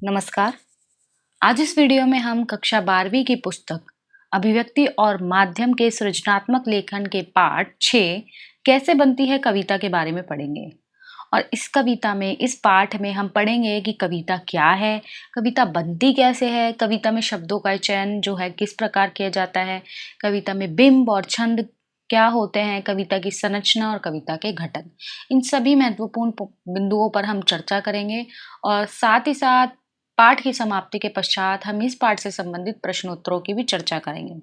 नमस्कार। आज इस वीडियो में हम कक्षा 12वीं की पुस्तक अभिव्यक्ति और माध्यम के सृजनात्मक लेखन के पाठ 6 कैसे बनती है कविता के बारे में पढ़ेंगे। और इस पाठ में हम पढ़ेंगे कि कविता क्या है, कविता बनती कैसे है, कविता में शब्दों का चयन जो है किस प्रकार किया जाता है, कविता में बिंब और छंद क्या होते हैं, कविता की संरचना और कविता के घटक। इन सभी महत्वपूर्ण बिंदुओं पर हम चर्चा करेंगे और साथ ही साथ पाठ की समाप्ति के पश्चात हम इस पाठ से संबंधित प्रश्नोत्तरों की भी चर्चा करेंगे।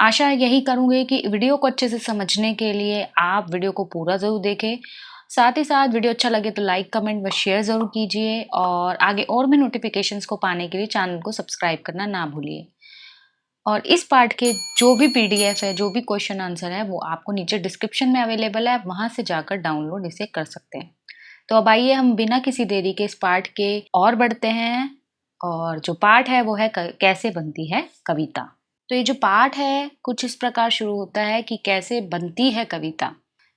आशा यही करूंगी कि वीडियो को अच्छे से समझने के लिए आप वीडियो को पूरा ज़रूर देखें। साथ ही साथ वीडियो अच्छा लगे तो लाइक, कमेंट व शेयर ज़रूर कीजिए और आगे और भी नोटिफिकेशंस को पाने के लिए चैनल को सब्सक्राइब करना ना भूलिए। और इस पाठ के जो भी पीडीएफ है, जो भी क्वेश्चन आंसर है, वो आपको नीचे डिस्क्रिप्शन में अवेलेबल है, आप वहाँ से जाकर डाउनलोड इसे कर सकते हैं। तो अब आइए हम बिना किसी देरी के इस पाठ के और बढ़ते हैं। और जो पाठ है वो है कैसे बनती है कविता। तो ये जो पाठ है कुछ इस प्रकार शुरू होता है कि कैसे बनती है कविता।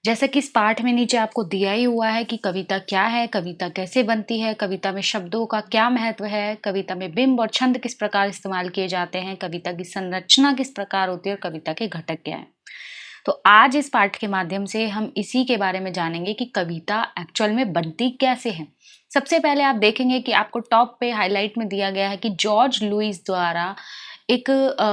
जैसे कि इस पाठ में नीचे आपको दिया ही हुआ है कि कविता क्या है, कविता कैसे बनती है, कविता में शब्दों का क्या महत्व है, कविता में बिंब और छंद किस प्रकार इस्तेमाल किए जाते हैं, कविता की संरचना किस प्रकार होती है और कविता के घटक क्या है। तो आज इस पाठ के माध्यम से हम इसी के बारे में जानेंगे कि कविता एक्चुअल में बनती कैसे है। सबसे पहले आप देखेंगे कि आपको टॉप पे हाईलाइट में दिया गया है कि जॉर्ज लुइस द्वारा एक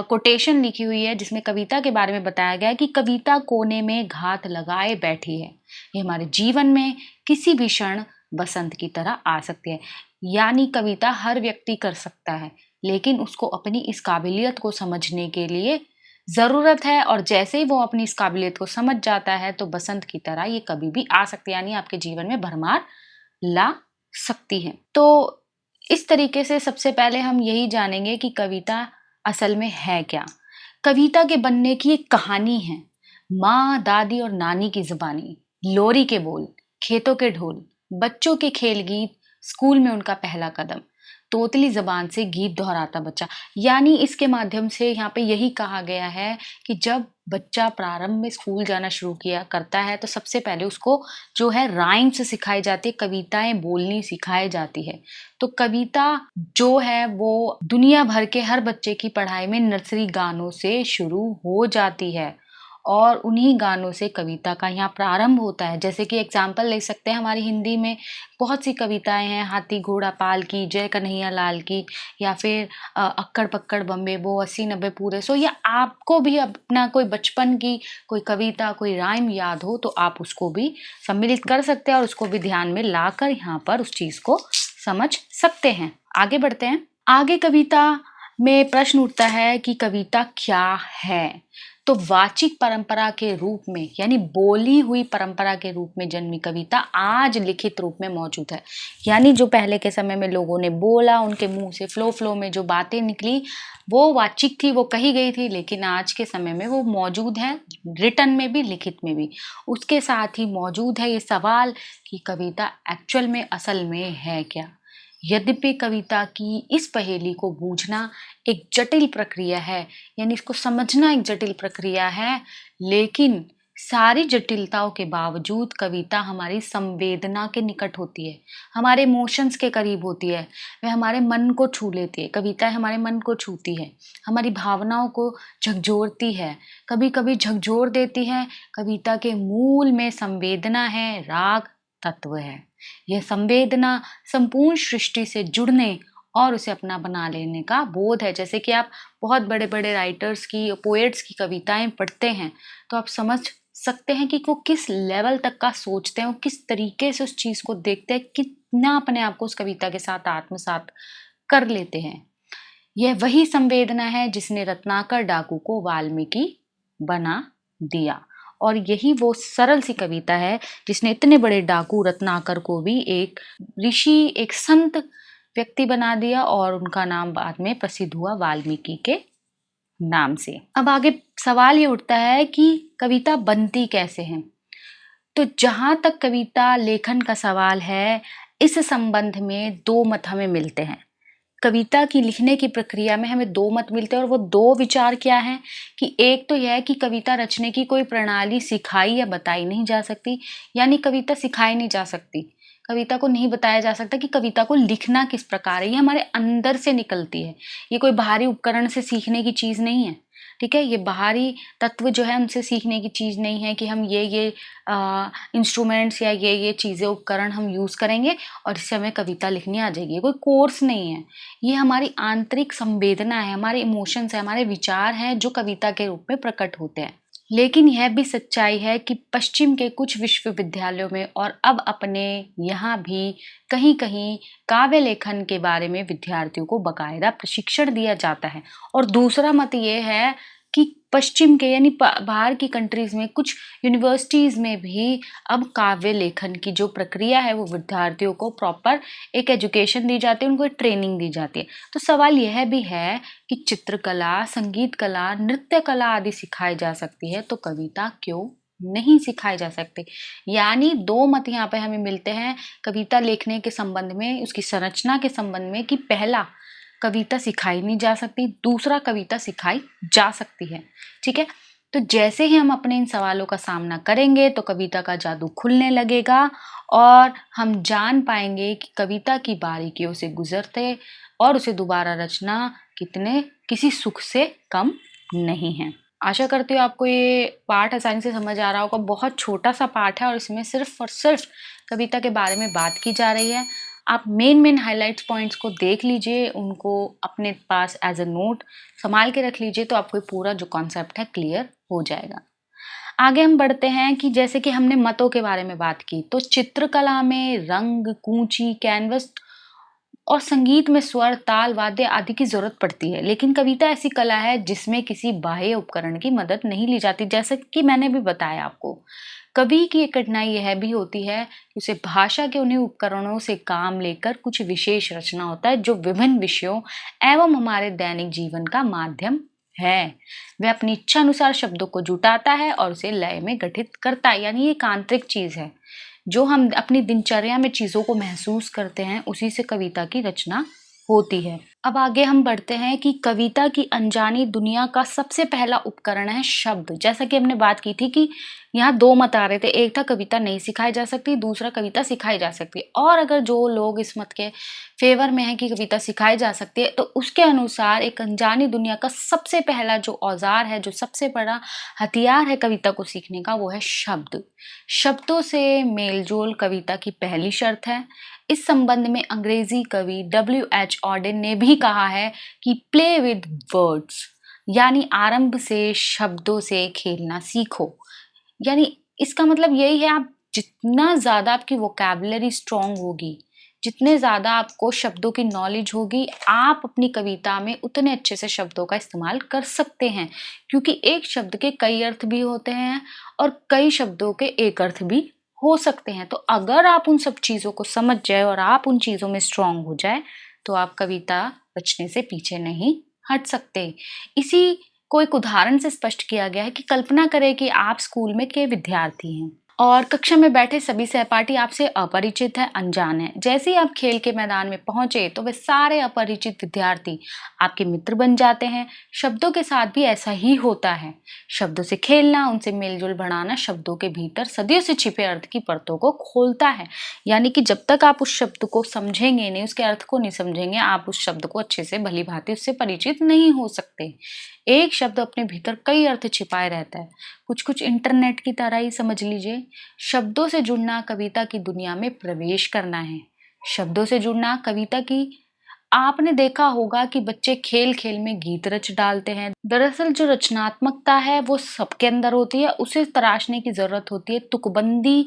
कोटेशन लिखी हुई है जिसमें कविता के बारे में बताया गया है कि कविता कोने में घात लगाए बैठी है। ये हमारे जीवन में किसी भी क्षण बसंत की तरह आ सकती है। यानी कविता हर व्यक्ति कर सकता है, लेकिन उसको अपनी इस काबिलियत को समझने के लिए ज़रूरत है। और जैसे ही वो अपनी इस काबिलियत को समझ जाता है तो बसंत की तरह ये कभी भी आ सकती है, यानी आपके जीवन में भरमार ला सकती है। तो इस तरीके से सबसे पहले हम यही जानेंगे कि कविता असल में है क्या। कविता के बनने की एक कहानी है। माँ, दादी और नानी की जुबानी, लोरी के बोल, खेतों के ढोल, बच्चों के खेल गीत, स्कूल में उनका पहला कदम, तोतली जबान से गीत दोहराता बच्चा। यानी इसके माध्यम से यहाँ पे यही कहा गया है कि जब बच्चा प्रारंभ में स्कूल जाना शुरू किया करता है तो सबसे पहले उसको जो है राइम्स सिखाई जाती है, कविताएं बोलनी सिखाई जाती है। तो कविता जो है वो दुनिया भर के हर बच्चे की पढ़ाई में नर्सरी गानों से शुरू हो जाती है और उन्हीं गानों से कविता का यहाँ प्रारंभ होता है। जैसे कि एग्जाम्पल ले सकते हैं, हमारी हिंदी में बहुत सी कविताएं हैं, हाथी घोड़ा पाल की, जय कन्हैया लाल की, या फिर अक्कड़ पक्कड़ बम्बे बो, 80-90 पूरे सो। या आपको भी अपना कोई बचपन की कोई कविता, कोई राइम याद हो तो आप उसको भी सम्मिलित कर सकते हैं और उसको भी ध्यान में लाकर यहाँ पर उस चीज़ को समझ सकते हैं। आगे बढ़ते हैं। आगे कविता में प्रश्न उठता है कि कविता क्या है। तो वाचिक परंपरा के रूप में, यानी बोली हुई परंपरा के रूप में जन्मी कविता आज लिखित रूप में मौजूद है। यानी जो पहले के समय में लोगों ने बोला, उनके मुंह से फ्लो में जो बातें निकली वो वाचिक थी, वो कही गई थी, लेकिन आज के समय में वो मौजूद है, रिटन में भी, लिखित में भी। उसके साथ ही मौजूद है ये सवाल कि कविता एक्चुअल में, असल में है क्या। यद्यपि कविता की इस पहेली को बूझना एक जटिल प्रक्रिया है, यानी इसको समझना एक जटिल प्रक्रिया है, लेकिन सारी जटिलताओं के बावजूद कविता हमारी संवेदना के निकट होती है, हमारे इमोशंस के करीब होती है, वह हमारे मन को छू लेती है। कविता हमारे मन को छूती है, हमारी भावनाओं को झकझोरती है, कभी कभी झकझोर देती है। कविता के मूल में संवेदना है, राग तत्व है। यह संवेदना संपूर्ण सृष्टि से जुड़ने और उसे अपना बना लेने का बोध है। जैसे कि आप बहुत बड़े बड़े राइटर्स की, पोएट्स की कविताएं पढ़ते हैं तो आप समझ सकते हैं कि वो किस लेवल तक का सोचते हैं, वो किस तरीके से उस चीज़ को देखते हैं, कितना अपने आप को उस कविता के साथ आत्मसात कर लेते हैं। यह वही संवेदना है जिसने रत्नाकर डाकू को वाल्मीकि बना दिया, और यही वो सरल सी कविता है जिसने इतने बड़े डाकू रत्नाकर को भी एक ऋषि, एक संत व्यक्ति बना दिया और उनका नाम बाद में प्रसिद्ध हुआ वाल्मीकि के नाम से। अब आगे सवाल ये उठता है कि कविता बनती कैसे है। तो जहां तक कविता लेखन का सवाल है, इस संबंध में दो मत हमें मिलते हैं। कविता की लिखने की प्रक्रिया में हमें दो मत मिलते हैं और वो दो विचार क्या हैं कि एक तो यह है कि कविता रचने की कोई प्रणाली सिखाई या बताई नहीं जा सकती, यानी कविता सिखाई नहीं जा सकती। कविता को नहीं बताया जा सकता कि कविता को लिखना किस प्रकार है। ये हमारे अंदर से निकलती है। ये कोई बाहरी उपकरण से सीखने की चीज़ नहीं है, ठीक है? ये बाहरी तत्व जो है उनसे सीखने की चीज़ नहीं है कि हम ये इंस्ट्रूमेंट्स या ये चीज़ें, उपकरण हम यूज़ करेंगे और इससे हमें कविता लिखनी आ जाएगी। ये कोई कोर्स नहीं है। ये हमारी आंतरिक संवेदना है, हमारे इमोशंस हैं, हमारे विचार हैं जो कविता के रूप में प्रकट होते हैं। लेकिन यह भी सच्चाई है कि पश्चिम के कुछ विश्वविद्यालयों में और अब अपने यहाँ भी कहीं-कहीं काव्य लेखन के बारे में विद्यार्थियों को बाकायदा प्रशिक्षण दिया जाता है। और दूसरा मत ये है कि पश्चिम के यानी बाहर की कंट्रीज़ में कुछ यूनिवर्सिटीज़ में भी अब काव्य लेखन की जो प्रक्रिया है वो विद्यार्थियों को प्रॉपर एक एजुकेशन दी जाती है, उनको एक ट्रेनिंग दी जाती है। तो सवाल यह भी है कि चित्रकला, संगीत कला, नृत्य कला आदि सिखाई जा सकती है, तो कविता क्यों नहीं सिखाई जा सकती? यानी 2 मत यहाँ पे हमें मिलते हैं कविता लिखने के संबंध में, उसकी संरचना के संबंध में कि पहला, कविता सिखाई नहीं जा सकती, दूसरा कविता सिखाई जा सकती है, ठीक है? तो जैसे ही हम अपने इन सवालों का सामना करेंगे तो कविता का जादू खुलने लगेगा और हम जान पाएंगे कि कविता की बारीकियों से गुजरते और उसे दोबारा रचना किसी सुख से कम नहीं है। आशा करती हूँ आपको ये पाठ आसानी से समझ आ रहा होगा। बहुत छोटा सा पाठ है और इसमें सिर्फ और सिर्फ कविता के बारे में बात की जा रही है। आप मेन हाइलाइट्स पॉइंट्स को देख लीजिए, उनको अपने पास एज अ नोट संभाल के रख लीजिए, तो आपको ये पूरा जो कॉन्सेप्ट है क्लियर हो जाएगा। आगे हम बढ़ते हैं कि जैसे कि हमने मतों के बारे में बात की, तो चित्रकला में रंग, कूंची, कैनवस और संगीत में स्वर, ताल, वाद्य आदि की जरूरत पड़ती है। लेकिन कविता ऐसी कला है जिसमें किसी बाह्य उपकरण की मदद नहीं ली जाती। जैसे कि मैंने भी बताया आपको, कवि की एक कठिनाई यह भी होती है कि उसे भाषा के उन्हीं उपकरणों से काम लेकर कुछ विशेष रचना होता है जो विभिन्न विषयों एवं हमारे दैनिक जीवन का माध्यम है। वह अपनी इच्छा अनुसार शब्दों को जुटाता है और उसे लय में गठित करता है। यानी ये एक आंतरिक चीज है, जो हम अपनी दिनचर्या में चीजों को महसूस करते हैं, उसी से कविता की रचना होती है। अब आगे हम बढ़ते हैं कि कविता की अनजानी दुनिया का सबसे पहला उपकरण है शब्द। जैसा कि हमने बात की थी कि यहाँ 2 मत आ रहे थे, एक था कविता नहीं सिखाई जा सकती, दूसरा कविता सिखाई जा सकती है। और अगर जो लोग इस मत के फेवर में है कि कविता सिखाई जा सकती है, तो उसके अनुसार एक अनजानी दुनिया का सबसे पहला जो औजार है, जो सबसे बड़ा हथियार है कविता को सीखने का, वो है शब्द। शब्दों से मेलजोल कविता की पहली शर्त है। इस संबंध में अंग्रेजी कवि W.H. ऑडेन ने भी कहा है कि प्ले विद वर्ड्स, यानी आरंभ से शब्दों से खेलना सीखो। यानी इसका मतलब यही है, आप जितना ज्यादा आपकी वोकैबुलरी स्ट्रांग होगी, जितने ज्यादा आपको शब्दों की नॉलेज होगी, आप अपनी कविता में उतने अच्छे से शब्दों का इस्तेमाल कर सकते हैं। क्योंकि एक शब्द के कई अर्थ भी होते हैं और कई शब्दों के एक अर्थ भी हो सकते हैं। तो अगर आप उन सब चीजों को समझ जाए और आप उन चीजों में स्ट्रांग हो जाए, तो आप कविता रचने से पीछे नहीं हट सकते। इसी को एक उदाहरण से स्पष्ट किया गया है कि कल्पना करें कि आप स्कूल में के विद्यार्थी हैं और कक्षा में बैठे सभी सहपाठी आपसे अपरिचित है, अनजान है। जैसे ही आप खेल के मैदान में पहुंचे तो वे सारे अपरिचित विद्यार्थी आपके मित्र बन जाते हैं। शब्दों के साथ भी ऐसा ही होता है। शब्दों से खेलना, उनसे मेलजोल बढ़ाना शब्दों के भीतर सदियों से छिपे अर्थ की परतों को खोलता है। यानी कि जब तक आप उस शब्द को समझेंगे नहीं, उसके अर्थ को नहीं समझेंगे, आप उस शब्द को अच्छे से भली भांति उससे परिचित नहीं हो सकते। एक शब्द अपने भीतर कई अर्थ छिपाए रहता है, कुछ कुछ इंटरनेट की तरह ही समझ लीजिए। शब्दों से जुड़ना कविता की दुनिया में प्रवेश करना है। शब्दों से जुड़ना कविता की, आपने देखा होगा कि बच्चे खेल खेल में गीत रच डालते हैं। दरअसल जो रचनात्मकता है वो सबके अंदर होती है, उसे तराशने की जरूरत होती है। तुकबंदी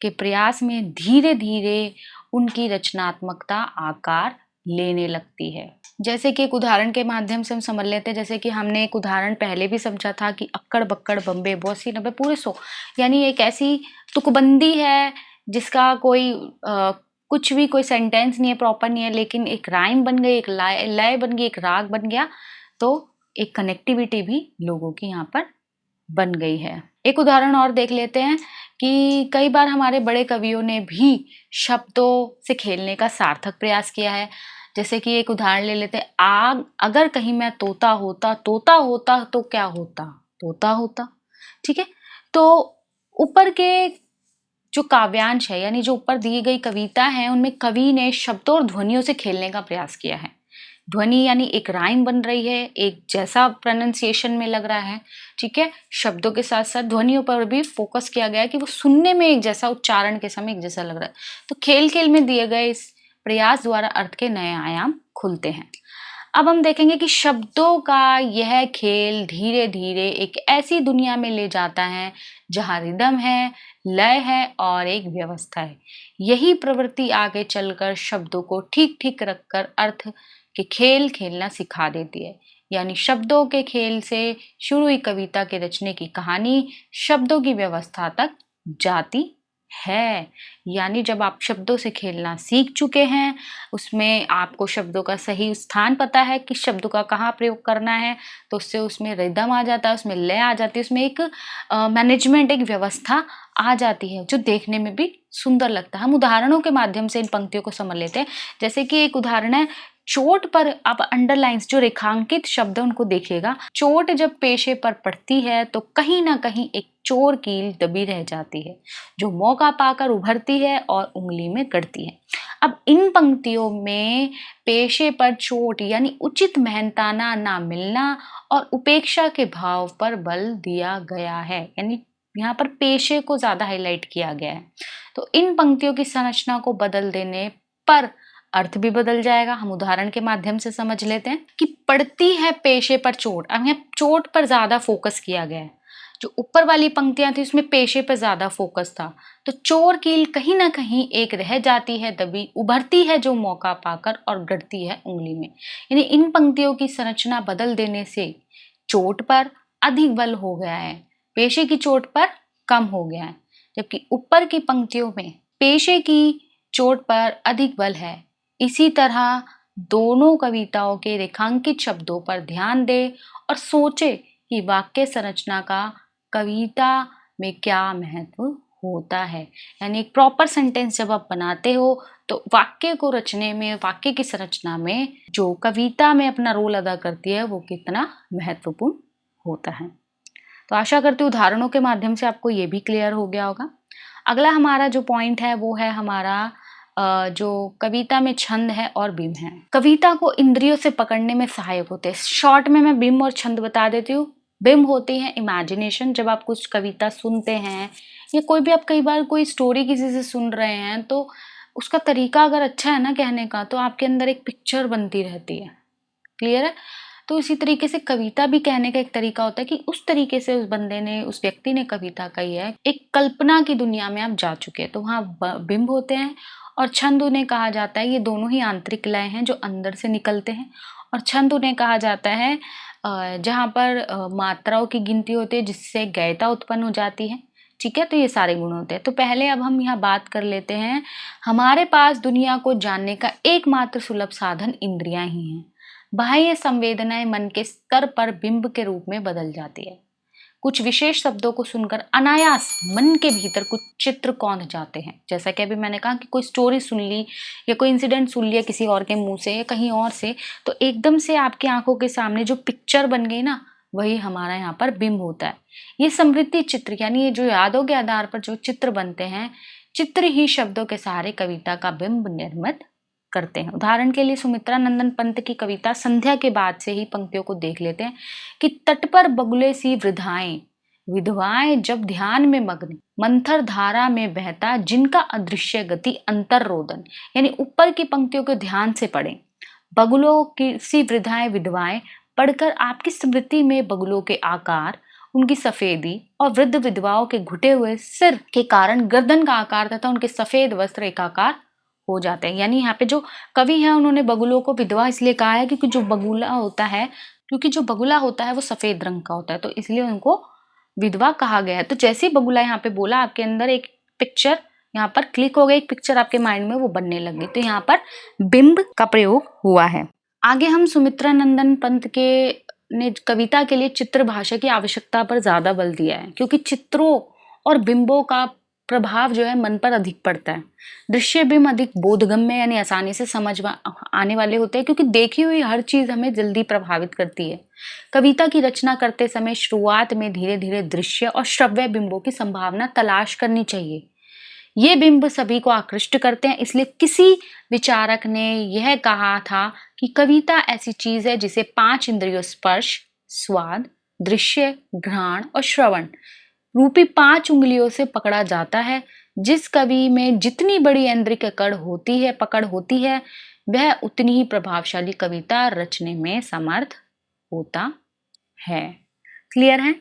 के प्रयास में धीरे धीरे उनकी रचनात्मकता आकार लेने लगती है। जैसे कि एक उदाहरण के माध्यम से हम समझ लेते हैं। जैसे कि हमने एक उदाहरण पहले भी समझा था कि अक्कड़ बक्कड़ बम्बे बॉसी नब्बे पूरे 100, यानी एक ऐसी तुकबंदी है जिसका कोई कुछ भी कोई सेंटेंस नहीं है, प्रॉपर नहीं है, लेकिन एक राइम बन गई, एक लय बन गई, एक राग बन गया, तो एक कनेक्टिविटी भी लोगों की यहाँ पर बन गई है। एक उदाहरण और देख लेते हैं कि कई बार हमारे बड़े कवियों ने भी शब्दों से खेलने का सार्थक प्रयास किया है। जैसे कि एक उदाहरण ले लेते हैं, आग अगर कहीं मैं तोता होता, तोता होता तो क्या होता, तोता होता। ठीक है, तो ऊपर के जो काव्यांश है यानी जो ऊपर दी गई कविता है उनमें कवि ने शब्दों और ध्वनियों से खेलने का प्रयास किया है। ध्वनि यानी एक राइम बन रही है, एक जैसा प्रोनाउंसिएशन में लग रहा है, ठीक है। शब्दों के साथ साथ ध्वनियों पर भी फोकस किया गया है कि वो सुनने में एक जैसा, उच्चारण के समय एक जैसा लग रहा है। तो खेल खेल में दिए गए इस प्रयास द्वारा अर्थ के नए आयाम खुलते हैं। अब हम देखेंगे कि शब्दों का यह खेल धीरे धीरे एक ऐसी दुनिया में ले जाता है जहाँ रिदम है, लय है और एक व्यवस्था है। यही प्रवृत्ति आगे चलकर शब्दों को ठीक ठीक रखकर अर्थ के खेल खेलना सिखा देती है। यानी शब्दों के खेल से शुरू हुई कविता के रचने की कहानी शब्दों की व्यवस्था तक जाती है। यानी जब आप शब्दों से खेलना सीख चुके हैं, उसमें आपको शब्दों का सही स्थान पता है कि शब्दों का कहाँ प्रयोग करना है, तो उससे उसमें रिदम आ जाता है, उसमें लय आ जाती है, उसमें एक मैनेजमेंट, एक व्यवस्था आ जाती है जो देखने में भी सुंदर लगता है। हम उदाहरणों के माध्यम से इन पंक्तियों को समझ लेते हैं। जैसे कि एक उदाहरण है, चोट पर, आप अंडरलाइंस जो रेखांकित शब्द है उनको देखिएगा। चोट जब पेशे पर पड़ती है तो कहीं ना कहीं एक चोर कील दबी रह जाती है जो मौका पाकर उभरती है और उंगली में गड़ती है। अब इन पंक्तियों में पेशे पर चोट यानी उचित मेहनताना ना मिलना और उपेक्षा के भाव पर बल दिया गया है। यानी यहाँ पर पेशे को ज्यादा हाईलाइट किया गया है। तो इन पंक्तियों की संरचना को बदल देने पर अर्थ भी बदल जाएगा। हम उदाहरण के माध्यम से समझ लेते हैं कि पड़ती है पेशे पर चोट। अब यहाँ चोट पर ज्यादा फोकस किया गया है। जो ऊपर वाली पंक्तियां थी उसमें पेशे पर ज्यादा फोकस था, तो चोर कील कहीं ना कहीं एक रह जाती है दबी, उभरती है जो मौका पाकर और गड़ती है उंगली में। यानी इन पंक्तियों की संरचना बदल देने से चोट पर अधिक बल हो गया है, पेशे की चोट पर कम हो गया है। जबकि ऊपर की पंक्तियों में पेशे की चोट पर अधिक बल है। इसी तरह दोनों कविताओं के रेखांकित शब्दों पर ध्यान दे और सोचे कि वाक्य संरचना का कविता में क्या महत्व होता है। यानी एक प्रॉपर सेंटेंस जब आप बनाते हो तो वाक्य को रचने में, वाक्य की संरचना में जो कविता में अपना रोल अदा करती है वो कितना महत्वपूर्ण होता है। तो आशा करती हूँ उदाहरणों के माध्यम से आपको ये भी क्लियर हो गया होगा। अगला हमारा जो पॉइंट है वो है हमारा जो कविता में छंद है और बिंब है। कविता को इंद्रियों से पकड़ने में सहायक होते हैं। शॉर्ट में मैं बिंब और छंद बता देती हूँ। बिंब होती है इमेजिनेशन। जब आप कुछ कविता सुनते हैं या कोई भी, आप कई बार कोई स्टोरी किसी से सुन रहे हैं तो उसका तरीका अगर अच्छा है ना कहने का, तो आपके अंदर एक पिक्चर बनती रहती है। क्लियर है? तो इसी तरीके से कविता भी कहने का एक तरीका होता है कि उस तरीके से उस बंदे ने, उस व्यक्ति ने कविता कही है। एक कल्पना की दुनिया में आप जा चुके हैं, तो वहाँ बिंब होते हैं। और छंद उन्हें कहा जाता है, ये दोनों ही आंतरिक लय हैं जो अंदर से निकलते हैं। और छंद उन्हें कहा जाता है जहाँ पर मात्राओं की गिनती होती है जिससे गयता उत्पन्न हो जाती है। ठीक है, तो ये सारे गुण होते हैं। तो पहले अब हम यहाँ बात कर लेते हैं, हमारे पास दुनिया को जानने का एकमात्र सुलभ साधन इंद्रियां ही हैं। बाह्य संवेदनाएं मन के स्तर पर बिंब के रूप में बदल जाती है। कुछ विशेष शब्दों को सुनकर अनायास मन के भीतर कुछ चित्र कौंध जाते हैं। जैसा कि अभी मैंने कहा कि कोई स्टोरी सुन ली या कोई इंसिडेंट सुन लिया किसी और के मुंह से या कहीं और से, तो एकदम से आपकी आंखों के सामने जो पिक्चर बन गई ना, वही हमारा यहाँ पर बिंब होता है। ये समृद्धि चित्र, यानी ये जो यादों के आधार पर जो चित्र बनते हैं, चित्र ही शब्दों के सहारे कविता का बिंब निर्मित करते हैं। उदाहरण के लिए सुमित्रा नंदन पंत की कविता संध्या के बाद से ही पंक्तियों को देख लेते हैं कि तट पर बगुले सी वृद्धाएं, विधवाएं जब ध्यान में मग्न, मंथर धारा में बहता जिनका अदृश्य गति अंतर रोदन। यानी ऊपर की पंक्तियों को ध्यान से पढ़ें। बगुलों की सी वृद्धाएं, विधवाएं पढ़कर आपकी स्मृति में बगुलों के आकार, उनकी सफेदी और वृद्ध विधवाओं के घुटे हुए सिर के कारण गर्दन का आकार तथा उनके सफेद वस्त्र एकाकार हो जाते हैं। यानी यहाँ पे जो कवि है उन्होंने बगुलों को विधवा इसलिए कहा है क्योंकि जो बगुला होता है वो सफेद रंग का होता है, तो इसलिए उनको विधवा कहा गया है। तो जैसे ही बगुला यहाँ पे बोला, आपके अंदर एक पिक्चर यहाँ पर क्लिक हो गई, एक पिक्चर आपके माइंड में वो बनने लगी। तो यहाँ पर बिंब का प्रयोग हुआ है। आगे हम सुमित्रा नंदन पंत के ने कविता के लिए चित्र भाषा की आवश्यकता पर ज्यादा बल दिया है, क्योंकि चित्रों और बिंबों का प्रभाव जो है मन पर अधिक पड़ता है। दृश्य बिंब अधिक बोधगम्य यानी आसानी से समझ आने वाले होते हैं, क्योंकि देखी हुई हर चीज हमें जल्दी प्रभावित करती है। कविता की रचना करते समय शुरुआत में धीरे धीरे दृश्य और श्रव्य बिंबों की संभावना तलाश करनी चाहिए। ये बिंब सभी को आकृष्ट करते हैं, इसलिए किसी विचारक ने यह कहा था कि कविता ऐसी चीज है जिसे 5 इंद्रियों स्पर्श, स्वाद, दृश्य, घ्राण और श्रवण रूपी 5 उंगलियों से पकड़ा जाता है। जिस कवि में जितनी बड़ी ऐन्द्रिक पकड़ होती है, वह उतनी ही प्रभावशाली कविता रचने में समर्थ होता है। क्लियर है?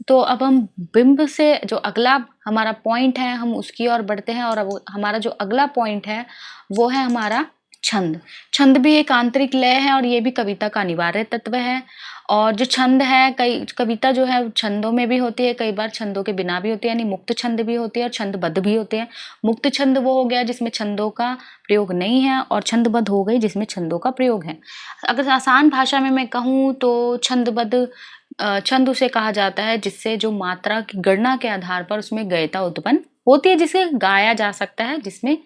तो अब हम बिंब से जो अगला हमारा पॉइंट है, हम उसकी ओर बढ़ते हैं। और अब हमारा जो अगला पॉइंट है वो है हमारा छंद। छंद भी एक आंतरिक लय है और ये भी कविता का अनिवार्य तत्व है। और जो छंद है, कई कविता जो है छंदों में भी होती है, कई बार छंदों के बिना भी होती है, यानी मुक्त छंद भी होती है और छंदबद्ध भी होते हैं। मुक्त छंद वो हो गया जिसमें छंदों का प्रयोग नहीं है, और छंदबद्ध हो गई जिसमें छंदों का प्रयोग है। अगर आसान भाषा में मैं कहूँ तो छंदबद्ध छंद उसे कहा जाता है जिससे जो मात्रा की गणना के आधार पर उसमें गयता उत्पन्न होती है, जिसे गाया जा सकता है, जिसमें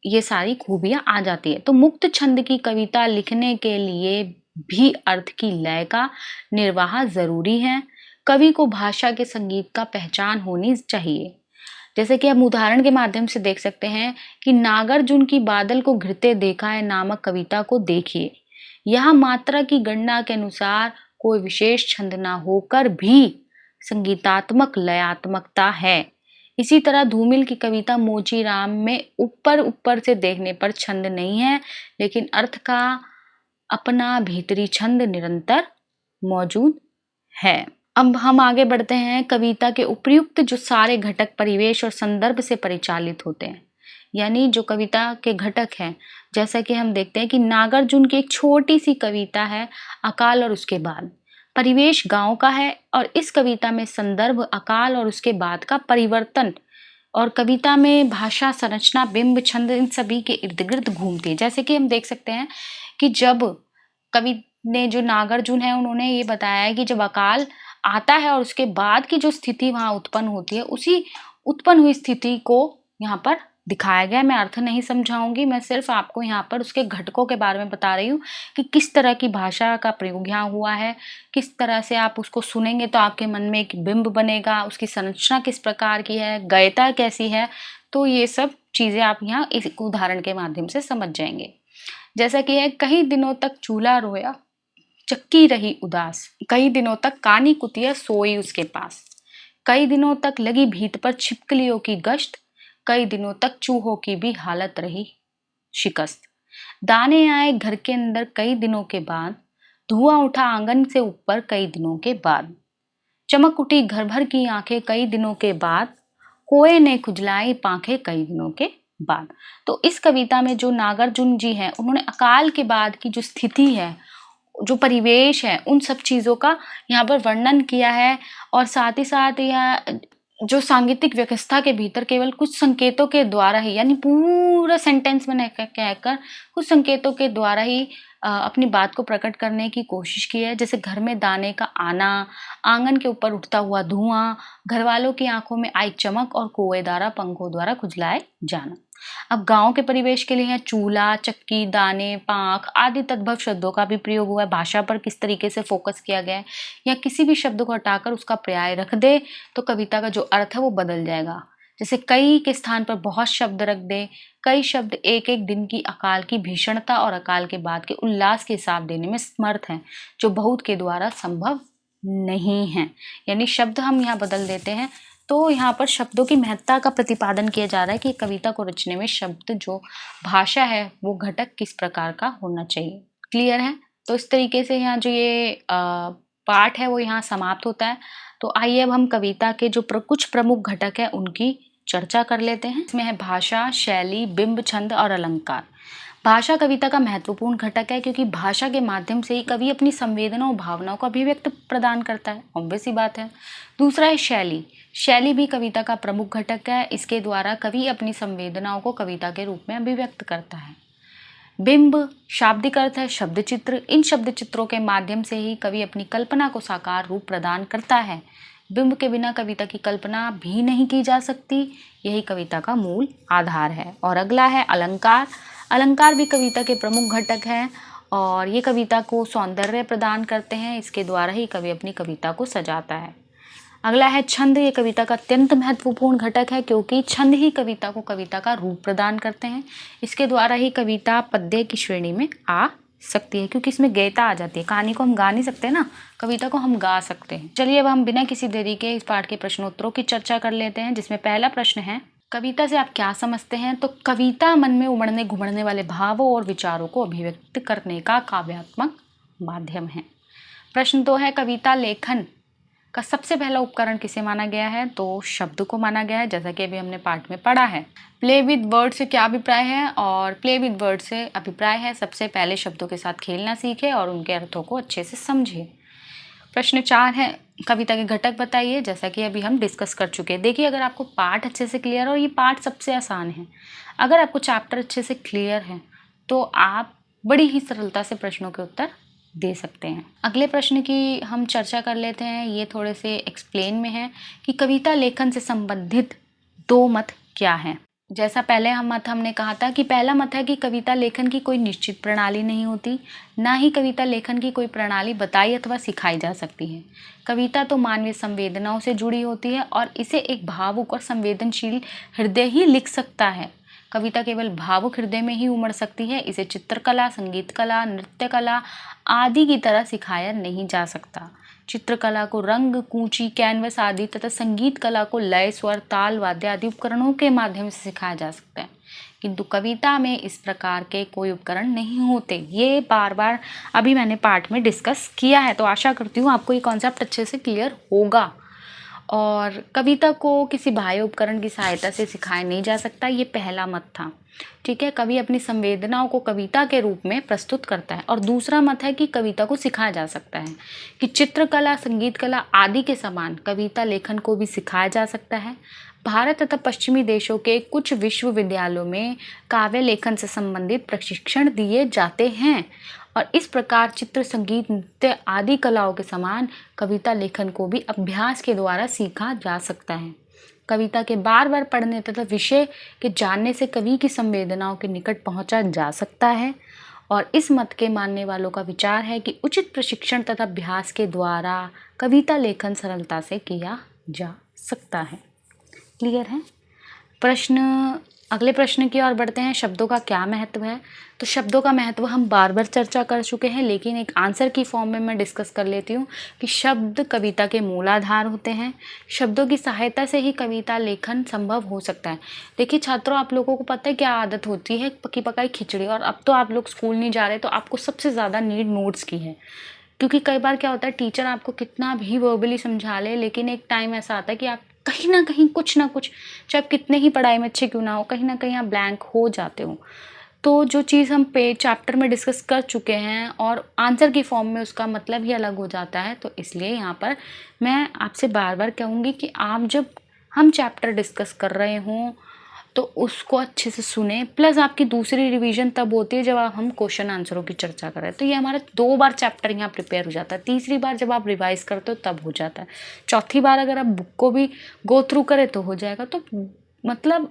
ये सारी खूबियां आ जाती है। तो मुक्त छंद की कविता लिखने के लिए भी अर्थ की लय का निर्वाह जरूरी है। कवि को भाषा के संगीत का पहचान होनी चाहिए। जैसे कि हम उदाहरण के माध्यम से देख सकते हैं कि नागार्जुन की बादल को घिरते देखा है नामक कविता को देखिए। यहाँ मात्रा की गणना के अनुसार कोई विशेष छंद ना होकर भी संगीतात्मक लयात्मकता है। इसी तरह धूमिल की कविता मोची राम में ऊपर ऊपर से देखने पर छंद नहीं है, लेकिन अर्थ का अपना भीतरी छंद निरंतर मौजूद है। अब हम आगे बढ़ते हैं। कविता के उपर्युक्त जो सारे घटक परिवेश और संदर्भ से परिचालित होते हैं, यानी जो कविता के घटक हैं, जैसा कि हम देखते हैं कि नागार्जुन की एक छोटी सी कविता है अकाल और उसके बाद। परिवेश गांव का है और इस कविता में संदर्भ अकाल और उसके बाद का परिवर्तन, और कविता में भाषा, संरचना, बिंब, छंद इन सभी के इर्द गिर्द घूमती है। जैसे कि हम देख सकते हैं कि जब कवि ने, जो नागार्जुन है, उन्होंने ये बताया है कि जब अकाल आता है और उसके बाद की जो स्थिति वहां उत्पन्न होती है, उसी उत्पन्न हुई स्थिति को यहाँ पर दिखाया गया। मैं अर्थ नहीं समझाऊंगी, मैं सिर्फ आपको यहाँ पर उसके घटकों के बारे में बता रही हूँ कि किस तरह की भाषा का प्रयोग यहाँ हुआ है, किस तरह से आप उसको सुनेंगे तो आपके मन में एक बिंब बनेगा, उसकी संरचना किस प्रकार की है, गयता कैसी है। तो ये सब चीजें आप यहाँ इस उदाहरण के माध्यम से समझ जाएंगे। जैसा कि है, कई दिनों तक चूल्हा रोया, चक्की रही उदास, कई दिनों तक कानी कुतिया सोई उसके पास, कई दिनों तक लगी भीत पर छिपकलियों की गश्त, कई दिनों तक चूहों की भी हालत रही शिकस्त। दाने आए घर के अंदर कई दिनों के बाद, धुआं उठा आंगन से ऊपर कई दिनों के बाद, चमक उठी घर भर की आंखें कई दिनों के बाद, कोए ने खुजलाई पांखें कई दिनों के बाद। तो इस कविता में जो नागार्जुन जी हैं, उन्होंने अकाल के बाद की जो स्थिति है, जो परिवेश है, उन सब चीजों का यहाँ पर वर्णन किया है। और साथ ही साथ यह जो सांगीतिक व्यवस्था के भीतर केवल कुछ संकेतों के द्वारा ही, यानी पूरा सेंटेंस में कहकर कुछ संकेतों के द्वारा ही अपनी बात को प्रकट करने की कोशिश की है। जैसे घर में दाने का आना, आंगन के ऊपर उठता हुआ धुआं, घर वालों की आंखों में आई चमक और कुएं द्वारा, पंखों द्वारा खुजलाए जाना। अब गांव के परिवेश के लिए है चूल्हा, चक्की, दाने, पांख आदि तद्भव शब्दों का भी प्रयोग हुआ है। भाषा पर किस तरीके से फोकस किया गया है, या किसी भी शब्द को हटाकर उसका पर्याय रख दे तो कविता का जो अर्थ है वो बदल जाएगा। जैसे कई के स्थान पर बहुत शब्द रख दे, कई शब्द एक एक दिन की अकाल की भीषणता और अकाल के बाद के उल्लास के हिसाब देने में समर्थ हैं, जो बहुत के द्वारा संभव नहीं है। यानी शब्द हम यहाँ बदल देते हैं। तो यहाँ पर शब्दों की महत्ता का प्रतिपादन किया जा रहा है कि कविता को रचने में शब्द, जो भाषा है, वो घटक किस प्रकार का होना चाहिए। क्लियर है? तो इस तरीके से यहाँ जो ये पाठ है वो यहाँ समाप्त होता है। तो आइए अब हम कविता के जो कुछ प्रमुख घटक है उनकी चर्चा कर लेते हैं। इसमें है भाषा, शैली, बिंब, छंद और अलंकार। भाषा कविता का महत्वपूर्ण घटक है, क्योंकि भाषा के माध्यम से ही कवि अपनी संवेदनाओं और भावनाओं का अभिव्यक्त प्रदान करता है। ऑब्वियस सी बात है। दूसरा है शैली। शैली भी कविता का प्रमुख घटक है। इसके द्वारा कवि अपनी संवेदनाओं को कविता के रूप में अभिव्यक्त करता है। बिंब शाब्दिक अर्थ है शब्द चित्र। इन शब्द चित्रों के माध्यम से ही कवि अपनी कल्पना को साकार रूप प्रदान करता है। बिंब के बिना कविता की कल्पना भी नहीं की जा सकती। यही कविता का मूल आधार है। और अगला है अलंकार। अलंकार भी कविता के प्रमुख घटक हैं और ये कविता को सौंदर्य प्रदान करते हैं। इसके द्वारा ही कवि अपनी कविता को सजाता है। अगला है छंद। ये कविता का अत्यंत महत्वपूर्ण घटक है क्योंकि छंद ही कविता को कविता का रूप प्रदान करते हैं। इसके द्वारा ही कविता पद्य की श्रेणी में आ सकती है, क्योंकि इसमें गयता आ जाती है। कहानी को हम गा नहीं सकते ना, कविता को हम गा सकते हैं। चलिए अब हम बिना किसी देरी के इस पाठ के प्रश्नोत्तरों की चर्चा कर लेते हैं, जिसमें पहला प्रश्न है, कविता से आप क्या समझते हैं? तो कविता मन में उमड़ने घुमड़ने वाले भावों और विचारों को अभिव्यक्त करने का काव्यात्मक माध्यम है। प्रश्न 2 है, कविता लेखन का सबसे पहला उपकरण किसे माना गया है? तो शब्द को माना गया है, जैसा कि अभी हमने पाठ में पढ़ा है। प्ले विद वर्ड से क्या अभिप्राय है? और प्ले विद वर्ड से अभिप्राय है सबसे पहले शब्दों के साथ खेलना सीखे और उनके अर्थों को अच्छे से समझे। प्रश्न 4 है, कविता के घटक बताइए, जैसा कि अभी हम डिस्कस कर चुके हैं। देखिए, अगर आपको पाठ अच्छे से क्लियर हो, ये पाठ सबसे आसान है, अगर आपको चैप्टर अच्छे से क्लियर है तो आप बड़ी ही सरलता से प्रश्नों के उत्तर दे सकते हैं। अगले प्रश्न की हम चर्चा कर लेते हैं। ये थोड़े से एक्सप्लेन में है कि कविता लेखन से संबंधित 2 मत क्या हैं। जैसा पहले हमने कहा था कि पहला मत है कि कविता लेखन की कोई निश्चित प्रणाली नहीं होती, ना ही कविता लेखन की कोई प्रणाली बताई अथवा सिखाई जा सकती है। कविता तो मानवीय संवेदनाओं से जुड़ी होती है और इसे एक भावुक और संवेदनशील हृदय ही लिख सकता है। कविता केवल भावुक हृदय में ही उमड़ सकती है। इसे चित्रकला, संगीत कला, नृत्य कला आदि की तरह सिखाया नहीं जा सकता। चित्रकला को रंग, कूंची, कैनवस आदि तथा संगीत कला को लय, स्वर, ताल, वाद्य आदि उपकरणों के माध्यम से सिखाया जा सकता है, किंतु कविता में इस प्रकार के कोई उपकरण नहीं होते। ये बार बार अभी मैंने पाठ में डिस्कस किया है, तो आशा करती हूँ आपको ये कॉन्सेप्ट अच्छे से क्लियर होगा। और कविता को किसी बाह्य उपकरण की सहायता से सिखाया नहीं जा सकता, ये पहला मत था। ठीक है, कवि अपनी संवेदनाओं को कविता के रूप में प्रस्तुत करता है। और दूसरा मत है कि कविता को सिखाया जा सकता है, कि चित्रकला, संगीत कला आदि के समान कविता लेखन को भी सिखाया जा सकता है। भारत तथा पश्चिमी देशों के कुछ विश्वविद्यालयों में काव्य लेखन से संबंधित प्रशिक्षण दिए जाते हैं और इस प्रकार चित्र, संगीत, नृत्य आदि कलाओं के समान कविता लेखन को भी अभ्यास के द्वारा सीखा जा सकता है। कविता के बार बार पढ़ने तथा विषय के जानने से कवि की संवेदनाओं के निकट पहुंचा जा सकता है। और इस मत के मानने वालों का विचार है कि उचित प्रशिक्षण तथा अभ्यास के द्वारा कविता लेखन सरलता से किया जा सकता है। क्लियर है? अगले प्रश्न की ओर बढ़ते हैं। शब्दों का क्या महत्व है? तो शब्दों का महत्व हम बार बार चर्चा कर चुके हैं, लेकिन एक आंसर की फॉर्म में मैं डिस्कस कर लेती हूँ कि शब्द कविता के मूलाधार होते हैं। शब्दों की सहायता से ही कविता लेखन संभव हो सकता है। देखिए छात्रों, आप लोगों को पता है क्या आदत होती है? पकी पकाई खिचड़ी। और अब तो आप लोग स्कूल नहीं जा रहे, तो आपको सबसे ज़्यादा नीड नोट्स की है, क्योंकि कई बार क्या होता है, टीचर आपको कितना भी वर्बली समझा ले, लेकिन एक टाइम ऐसा आता है कि आप कहीं ना कहीं कुछ ना कुछ, चाहे आप कितने ही पढ़ाई में अच्छे क्यों ना हो, कहीं ना कहीं आप ब्लैंक हो जाते हो। तो जो चीज़ हम चैप्टर में डिस्कस कर चुके हैं और आंसर की फॉर्म में उसका मतलब ही अलग हो जाता है, तो इसलिए यहाँ पर मैं आपसे बार बार कहूँगी कि आप जब हम चैप्टर डिस्कस कर रहे हों तो उसको अच्छे से सुने। प्लस आपकी दूसरी रिवीजन तब होती है जब हम क्वेश्चन आंसरों की चर्चा कर रहे हैं, तो ये हमारा 2 बार चैप्टर यहाँ प्रिपेयर हो जाता है। तीसरी बार जब आप रिवाइज करते हो तब हो जाता है। चौथी बार अगर आप बुक को भी गो थ्रू करें तो हो जाएगा। तो मतलब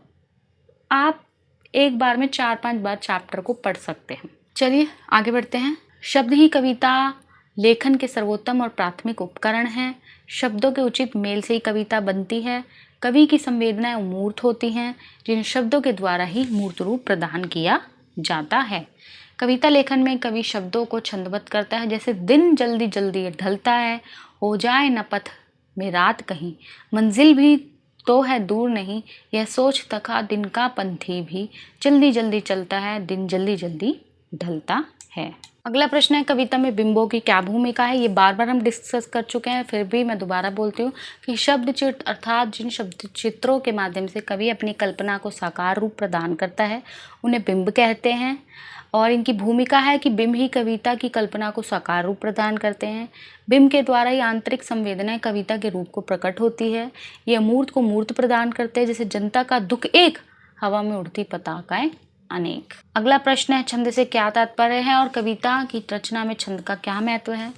आप एक बार में 4-5 बार चैप्टर को पढ़ सकते हैं। चलिए आगे बढ़ते हैं। शब्द ही कविता लेखन के सर्वोत्तम और प्राथमिक उपकरण हैं। शब्दों के उचित मेल से ही कविता बनती है। कवि की संवेदनाएं मूर्त होती हैं, जिन शब्दों के द्वारा ही मूर्त रूप प्रदान किया जाता है। कविता लेखन में कवि शब्दों को छंदबद्ध करता है, जैसे दिन जल्दी जल्दी ढलता है, हो जाए न पथ में रात कहीं, मंजिल भी तो है दूर नहीं, यह सोच थका दिन का पंथी भी, जल्दी जल्दी चलता है, दिन जल्दी जल्दी ढलता है। अगला प्रश्न है, कविता में बिंबों की क्या भूमिका है? ये बार बार हम डिस्कस कर चुके हैं, फिर भी मैं दोबारा बोलती हूँ कि शब्द चित्र अर्थात जिन शब्द चित्रों के माध्यम से कवि अपनी कल्पना को साकार रूप प्रदान करता है, उन्हें बिंब कहते हैं। और इनकी भूमिका है कि बिंब ही कविता की कल्पना को साकार रूप प्रदान करते हैं। बिंब के द्वारा ही आंतरिक संवेदनाएं कविता के रूप को प्रकट होती है। ये अमूर्त को मूर्त प्रदान करते हैं, जैसे जनता का दुख एक, हवा में उड़ती पताकाएं अनेक। अगला प्रश्न है, छंद से क्या तात्पर्य है और कविता की रचना में छंद का क्या महत्व है?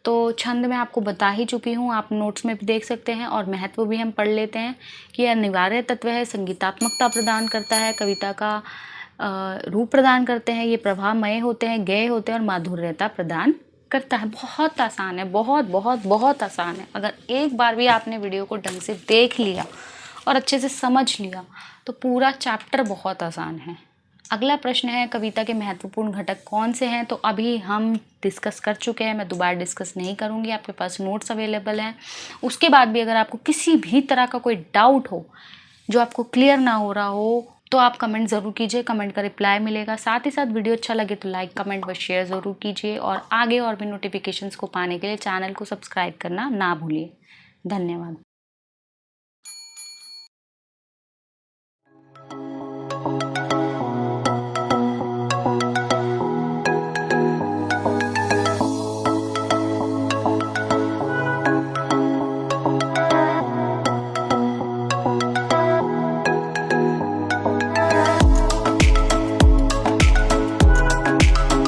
तो छंद मैं आपको बता ही चुकी हूँ, आप नोट्स में भी देख सकते हैं। और महत्व भी हम पढ़ लेते हैं कि यह अनिवार्य तत्व है, संगीतात्मकता प्रदान करता है, कविता का रूप प्रदान करते हैं, ये प्रभावमय होते हैं, गेय होते हैं और माधुर्यता प्रदान करता है। बहुत आसान है, बहुत बहुत बहुत आसान है। अगर एक बार भी आपने वीडियो को ढंग से देख लिया और अच्छे से समझ लिया तो पूरा चैप्टर बहुत आसान है। अगला प्रश्न है, कविता के महत्वपूर्ण घटक कौन से हैं? तो अभी हम डिस्कस कर चुके हैं, मैं दोबारा डिस्कस नहीं करूँगी, आपके पास नोट्स अवेलेबल हैं। उसके बाद भी अगर आपको किसी भी तरह का कोई डाउट हो, जो आपको क्लियर ना हो रहा हो, तो आप कमेंट ज़रूर कीजिए, कमेंट का रिप्लाई मिलेगा। साथ ही साथ वीडियो अच्छा लगे तो लाइक, कमेंट व शेयर ज़रूर कीजिए और आगे और भी नोटिफिकेशंस को पाने के लिए चैनल को सब्सक्राइब करना ना भूलिए। धन्यवाद।